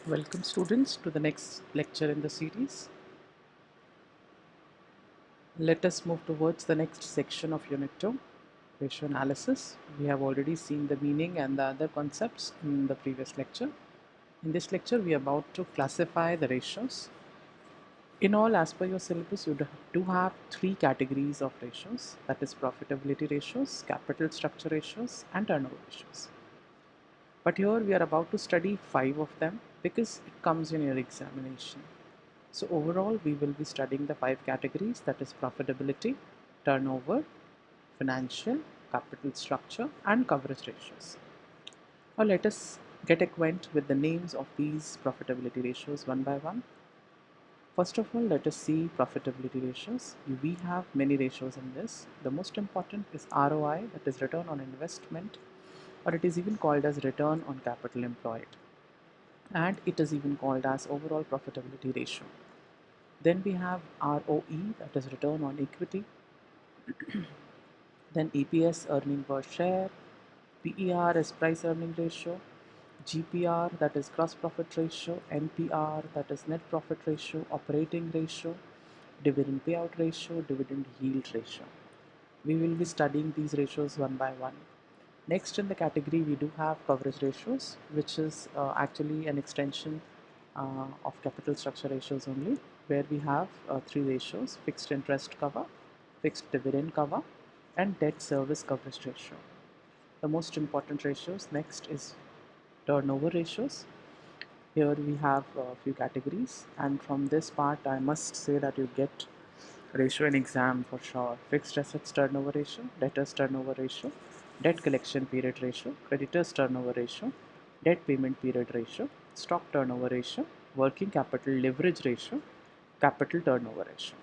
Welcome students to the next lecture in the series. Let us move towards the next section of Unit 2, ratio analysis. We have already seen the meaning and the other concepts in the previous lecture. In this lecture, we are about to classify the ratios. In all, as per your syllabus, you do have three categories of ratios, that is profitability ratios, capital structure ratios, and turnover ratios. But here we are about to study 5 of them because it comes in your examination. So overall, we will be studying the 5 categories, that is profitability, turnover, financial, capital structure, and coverage ratios. Now let us get acquainted with the names of these profitability ratios one by one. First of all, let us see profitability ratios. We have many ratios in this. The most important is ROI, that is return on investment, or it is even called as return on capital employed. And it is even called as overall profitability ratio. Then we have ROE, that is return on equity. Then EPS, earning per share. PER is price earning ratio. GPR, that is gross profit ratio. NPR, that is net profit ratio. Operating ratio. Dividend payout ratio. Dividend yield ratio. We will be studying these ratios one by one. Next in the category, we do have coverage ratios, which is actually an extension of capital structure ratios only, where we have three ratios: fixed interest cover, fixed dividend cover, and debt service coverage ratio. The most important ratios next is turnover ratios. Here we have a few categories, and from this part I must say that you get ratio in exam for sure. Fixed assets turnover ratio, debtors turnover ratio, debt collection period ratio, creditors turnover ratio, debt payment period ratio, stock turnover ratio, working capital leverage ratio, capital turnover ratio.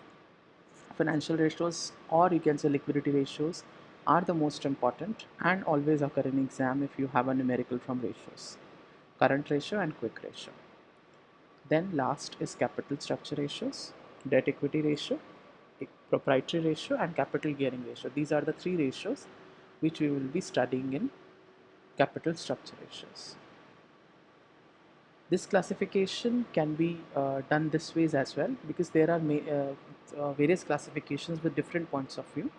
Financial ratios, or you can say liquidity ratios, are the most important and always occur in exam if you have a numerical from ratios: current ratio and quick ratio. Then last is capital structure ratios, debt equity ratio, proprietary ratio, and capital gearing ratio. These are the three ratios which we will be studying in capital structure ratios. This classification can be done this ways as well, because there are various classifications with different points of view.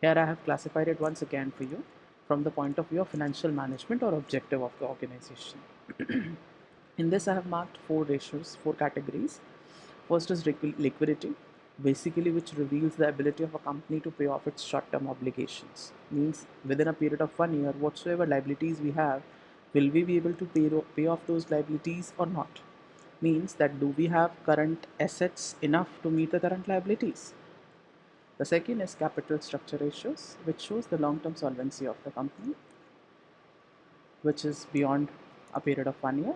Here I have classified it once again for you from the point of view of financial management or objective of the organization. In this I have marked four ratios, four categories. First is liquidity, basically which reveals the ability of a company to pay off its short-term obligations. Means within a period of 1 year, whatsoever liabilities we have, will we be able to pay off those liabilities or not? Means that do we have current assets enough to meet the current liabilities? The second is capital structure ratios, which shows the long-term solvency of the company, which is beyond a period of 1 year.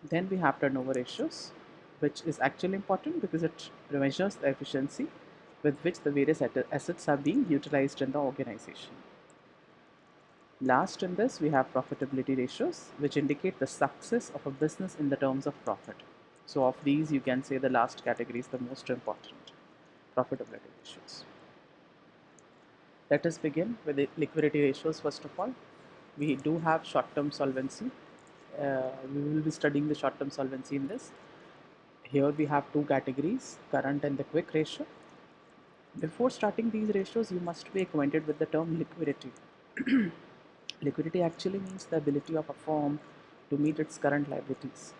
Then we have turnover ratios, which is actually important because it measures the efficiency with which the various assets are being utilized in the organization. Last in this, we have profitability ratios, which indicate the success of a business in the terms of profit. So of these, you can say the last category is the most important, profitability ratios. Let us begin with the liquidity ratios first of all. We do have short-term solvency. We will be studying the short-term solvency in this. Here we have two categories, current and the quick ratio. Before starting these ratios, you must be acquainted with the term liquidity. Liquidity actually means the ability of a firm to meet its current liabilities.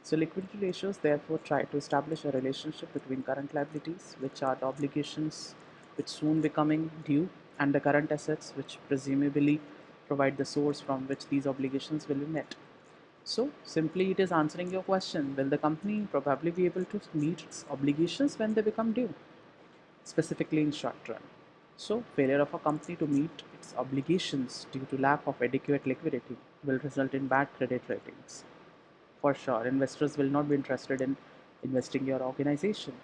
So liquidity ratios therefore try to establish a relationship between current liabilities, which are the obligations which soon becoming due, and the current assets, which presumably provide the source from which these obligations will be met. So simply it is answering your question, will the company probably be able to meet its obligations when they become due, specifically in short run? So failure of a company to meet its obligations due to lack of adequate liquidity will result in bad credit ratings. For sure, investors will not be interested in investing in your organization.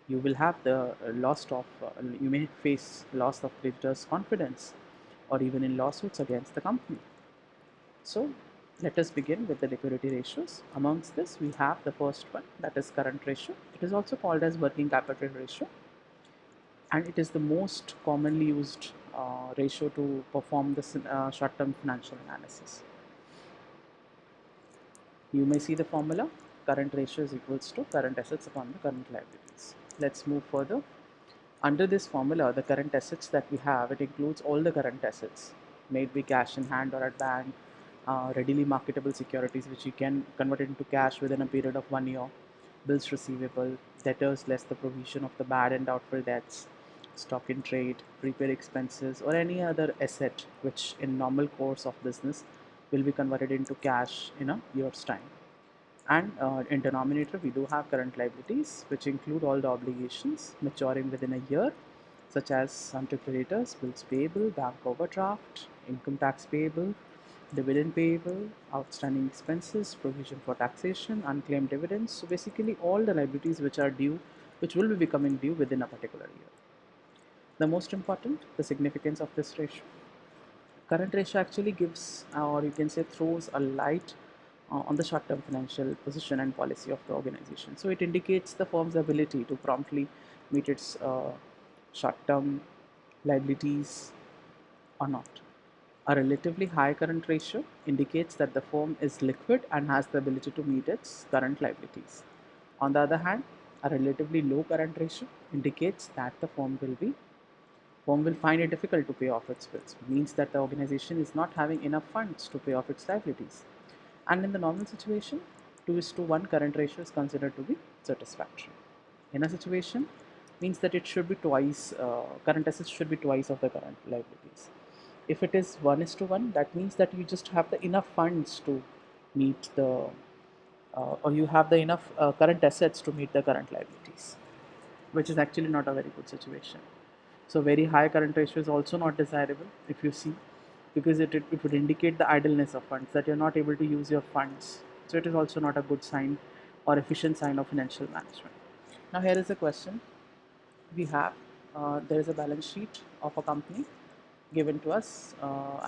You will have the you may face loss of creditors' confidence, or even in lawsuits against the company. So let us begin with the liquidity ratios. Amongst this, we have the first one, that is current ratio. It is also called as working capital ratio, and it is the most commonly used ratio to perform this short-term financial analysis. You may see the formula. Current ratio is equals to current assets upon the current liabilities. Let's move further. Under this formula, the current assets that we have, it includes all the current assets, may it be cash in hand or at bank, readily marketable securities which you can convert into cash within a period of 1 year, bills receivable, debtors less the provision of the bad and doubtful debts, stock in trade, prepaid expenses, or any other asset which in normal course of business will be converted into cash in a year's time. And in denominator, we do have current liabilities, which include all the obligations maturing within a year, such as sum to creditors, bills payable, bank overdraft, income tax payable, dividend payable, outstanding expenses, provision for taxation, unclaimed dividends. So basically, all the liabilities which are due, which will be becoming due within a particular year. The most important, the significance of this ratio. Current ratio actually gives, or you can say throws a light on the short-term financial position and policy of the organization. So it indicates the firm's ability to promptly meet its short-term liabilities or not. A relatively high current ratio indicates that the firm is liquid and has the ability to meet its current liabilities. On the other hand, a relatively low current ratio indicates that the firm will find it difficult to pay off its bills, means that the organization is not having enough funds to pay off its liabilities. And in the normal situation, 2:1 current ratio is considered to be satisfactory. In a situation, means that it should be twice, current assets should be twice of the current liabilities. If it is 1:1, that means that you just have the enough funds to meet the, or you have the enough current assets to meet the current liabilities, which is actually not a very good situation. So very high current ratio is also not desirable if you see, because it would indicate the idleness of funds, that you're not able to use your funds. So it is also not a good sign or efficient sign of financial management. Now here is a question we have. There is a balance sheet of a company given to us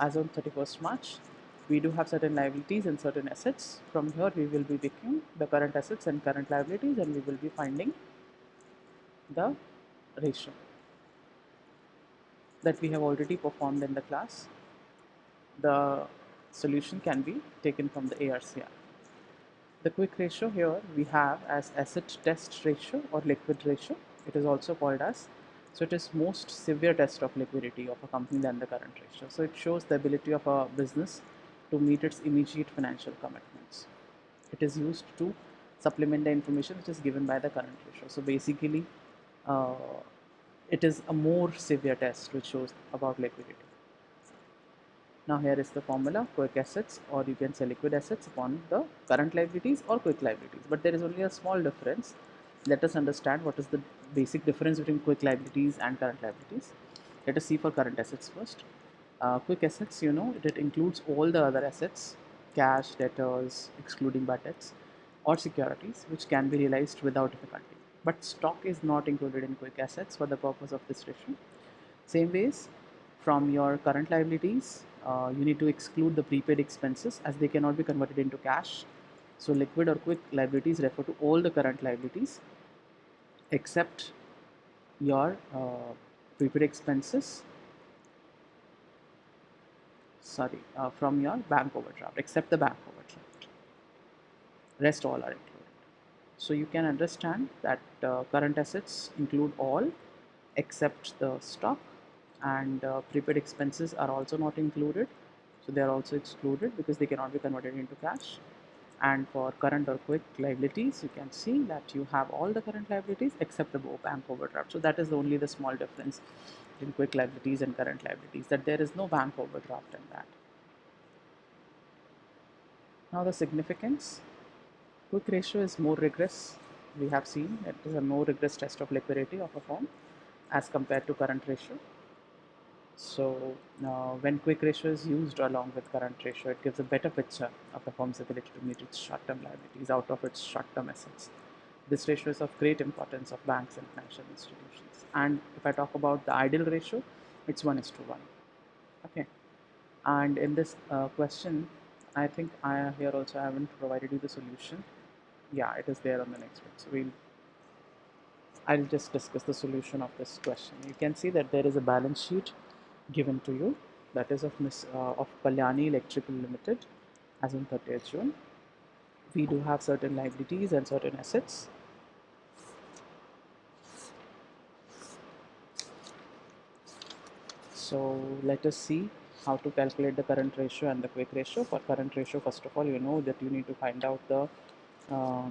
as on 31st March. We do have certain liabilities and certain assets. From here we will be picking the current assets and current liabilities, and we will be finding the ratio that we have already performed in the class. The solution can be taken from the ARCR. The quick ratio here we have as asset test ratio or liquid ratio. It is also called as. So it is most severe test of liquidity of a company than the current ratio. So it shows the ability of a business to meet its immediate financial commitments. It is used to supplement the information which is given by the current ratio. So basically, uh, it is a more severe test which shows about liquidity. Now here is the formula: quick assets, or you can say liquid assets, upon the current liabilities or quick liabilities. But there is only a small difference. Let us understand what is the basic difference between quick liabilities and current liabilities. Let us see for current assets first. Quick assets, you know, it includes all the other assets, cash, debtors, excluding bad debts, or securities, which can be realized without difficulty. But stock is not included in quick assets for the purpose of this ratio. Same ways, from your current liabilities, you need to exclude the prepaid expenses as they cannot be converted into cash. So liquid or quick liabilities refer to all the current liabilities except your prepaid expenses, from your bank overdraft, except the bank overdraft. Rest all are included. So you can understand that current assets include all except the stock, and prepaid expenses are also not included. So they are also excluded because they cannot be converted into cash. And for current or quick liabilities, you can see that you have all the current liabilities except the bank overdraft. So that is only the small difference in quick liabilities and current liabilities, that there is no bank overdraft in that. Now the significance: quick ratio is more rigorous. We have seen it is a more rigorous test of liquidity of a firm as compared to current ratio. So when quick ratio is used along with current ratio, it gives a better picture of the firm's ability to meet its short-term liabilities out of its short-term assets. This ratio is of great importance of banks and financial institutions. And if I talk about the ideal ratio, it's 1:1. Okay. And in this question, I think here also I haven't provided you the solution. Yeah, it is there on the next one. So I'll just discuss the solution of this question. You can see that there is a balance sheet given to you, that is of Kalyani Electrical Limited as on 30th June. we do have certain liabilities and certain assets. So let us see how to calculate the current ratio and the quick ratio. For current ratio, first of all, you know that you need to find out the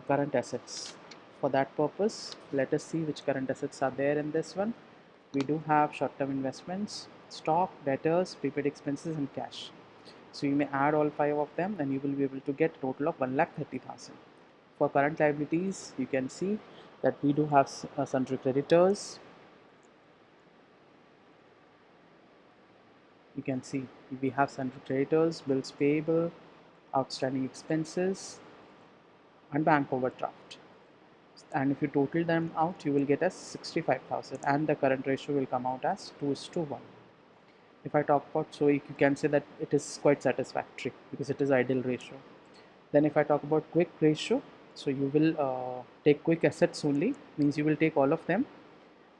current assets. For that purpose, let us see which current assets are there in this one. We do have short-term investments, stock, debtors, prepaid expenses, and cash. So you may add all five of them, and you will be able to get a total of 1,30,000. For current liabilities, you can see that we do have sundry creditors. You can see we have sundry creditors, bills payable, outstanding expenses, and bank overdraft. And if you total them out, you will get as 65,000, and the current ratio will come out as 2:1. If I talk about, so you can say that it is quite satisfactory because it is ideal ratio. Then if I talk about quick ratio, so you will take quick assets only, means you will take all of them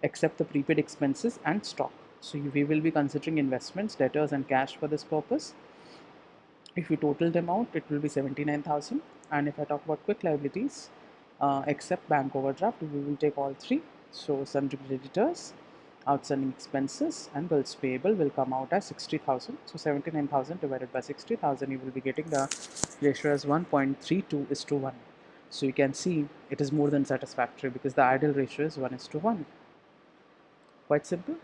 except the prepaid expenses and stock. So we will be considering investments, debtors, and cash for this purpose. If you total them out, it will be 79,000. And if I talk about quick liabilities, except bank overdraft, we will take all three. So sundry creditors, outstanding expenses, and bills payable will come out as 60,000. So 79,000 divided by 60,000, you will be getting the ratio as 1.32:1. So you can see it is more than satisfactory because the ideal ratio is 1:1. Quite simple.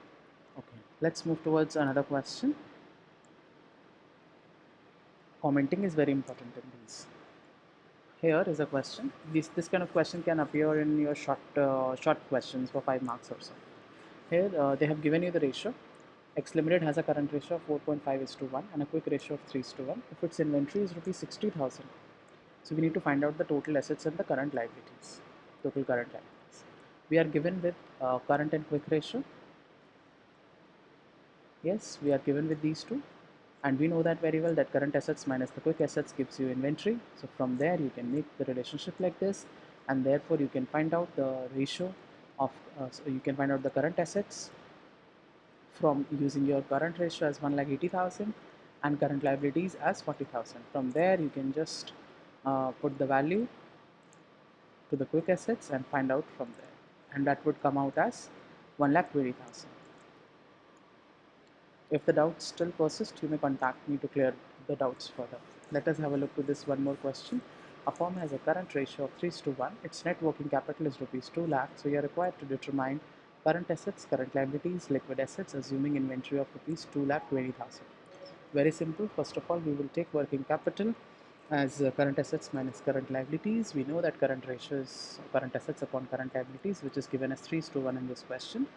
Okay, let's move towards another question. Commenting is very important in these. Here is a question. This kind of question can appear in your short questions for 5 marks or so. Here they have given you the ratio. X Limited has a current ratio of 4.5:1 and a quick ratio of 3:1. If its inventory is rupees 60,000, so we need to find out the total assets and the current liabilities. Total current liabilities. We are given with current and quick ratio. Yes, we are given with these two. And we know that very well that current assets minus the quick assets gives you inventory. So from there you can make the relationship like this, and therefore you can find out the ratio of so you can find out the current assets from using your current ratio as 1,80,000 and current liabilities as 40,000. From there you can just put the value to the quick assets and find out from there, and that would come out as 1,20,000. If the doubts still persist, you may contact me to clear the doubts further. Let us have a look to this one more question. A firm has a current ratio of 3:1. Its net working capital is rupees 2 lakh. So you are required to determine current assets, current liabilities, liquid assets, assuming inventory of rupees 2,20,000. Very simple. First of all, we will take working capital as current assets minus current liabilities. We know that current ratio is current assets upon current liabilities, which is given as 3:1 in this question.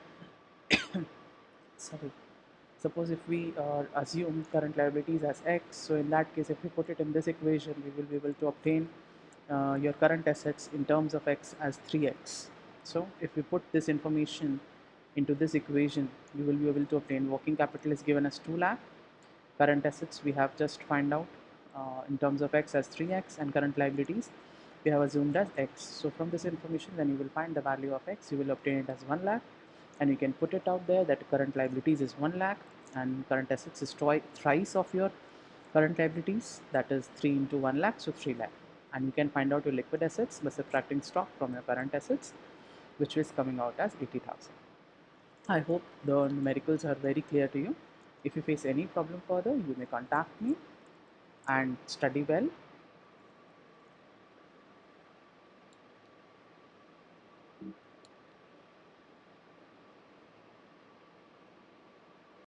Sorry. Suppose if we assume current liabilities as x, so in that case, if we put it in this equation, we will be able to obtain your current assets in terms of x as 3x. So if we put this information into this equation, we will be able to obtain working capital is given as 2 lakh, current assets we have just find out in terms of x as 3x, and current liabilities we have assumed as x. So from this information, then you will find the value of x, you will obtain it as 1 lakh, and you can put it out there that current liabilities is 1 lakh and current assets is thrice of your current liabilities, that is 3 into 1 lakh, so 3 lakh. And you can find out your liquid assets by subtracting stock from your current assets, which is coming out as 80,000. I hope the numericals are very clear to you. If you face any problem further, you may contact me and study well.